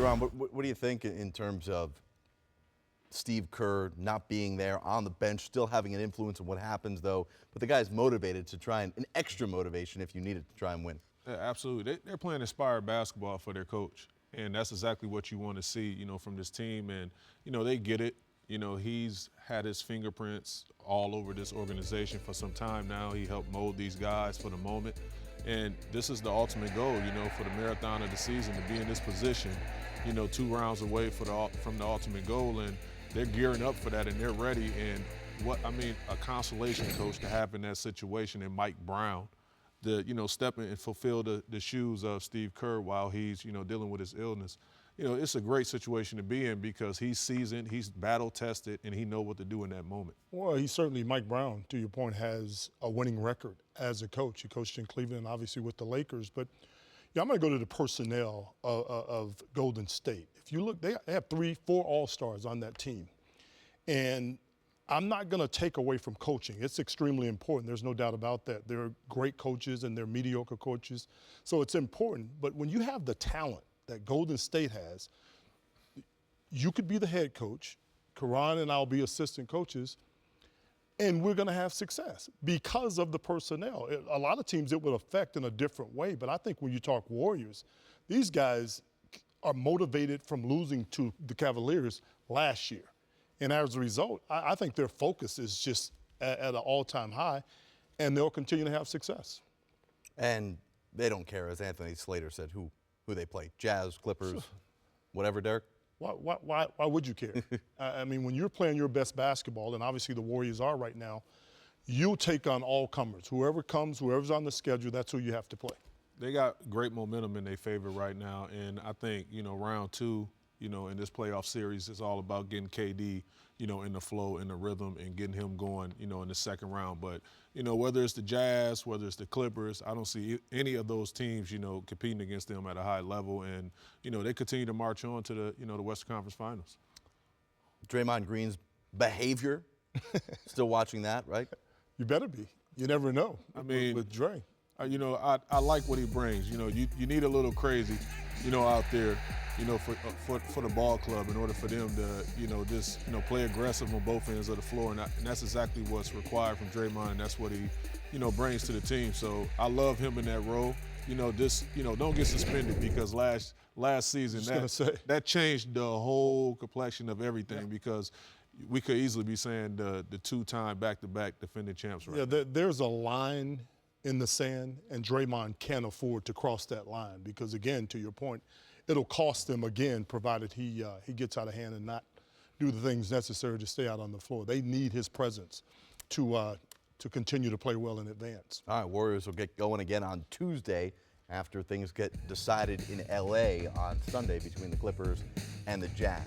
Ron, what do you think in terms of Steve Kerr not being there on the bench, still having an influence on what happens, though, but the guy's motivated to try and an extra motivation if you need it to try and win? Yeah, absolutely. They're playing inspired basketball for their coach, and that's exactly what you want to see, from this team. And, they get it. He's had his fingerprints all over this organization for some time now. He helped mold these guys for the moment. And this is the ultimate goal, for the marathon of the season, to be in this position, 2 rounds away from the ultimate goal. And they're gearing up for that, and they're ready. And a consolation coach to have in that situation, and Mike Brown, to step in and fulfill the shoes of Steve Kerr while he's dealing with his illness. It's a great situation to be in because he's seasoned, he's battle tested, and he knows what to do in that moment. Well, Mike Brown, to your point, has a winning record as a coach. He coached in Cleveland, obviously with the Lakers. But I'm going to go to the personnel of Golden State. If you look, they have 3, 4 All-Stars on that team. And I'm not going to take away from coaching. It's extremely important. There's no doubt about that. They're great coaches and they're mediocre coaches. So it's important. But when you have the talent that Golden State has, you could be the head coach, Karan and I'll be assistant coaches, and we're going to have success because of the personnel. A lot of teams it would affect in a different way, but I think when you talk Warriors, these guys are motivated from losing to the Cavaliers last year. And as a result, I think their focus is just at an all-time high, and they'll continue to have success. And they don't care, as Anthony Slater said, who they play. Jazz, Clippers, whatever, Derek? Why would you care? I mean, when you're playing your best basketball, and obviously the Warriors are right now, you'll take on all comers. Whoever comes, whoever's on the schedule, that's who you have to play. They got great momentum in their favor right now, and I think, round 2, in this playoff series, it's all about getting KD, in the flow, in the rhythm, and getting him going, in the second round. But, whether it's the Jazz, whether it's the Clippers, I don't see any of those teams, competing against them at a high level. And, they continue to march on to the, the Western Conference Finals. Draymond Green's behavior, still watching that, right? You better be. You never know. I mean, with Dre. I like what he brings. You need a little crazy, out there, for the ball club in order for them to, just, play aggressive on both ends of the floor. And that's exactly what's required from Draymond, and that's what he, brings to the team. So I love him in that role. Don't get suspended because last season that changed the whole complexion of everything because we could easily be saying the 2-time back-to-back defending champs right now. There's a line in the sand, and Draymond can't afford to cross that line because, again, to your point, it'll cost them again, provided he gets out of hand and not do the things necessary to stay out on the floor. They need his presence to continue to play well in advance. All right, Warriors will get going again on Tuesday after things get decided in L.A. on Sunday between the Clippers and the Jazz.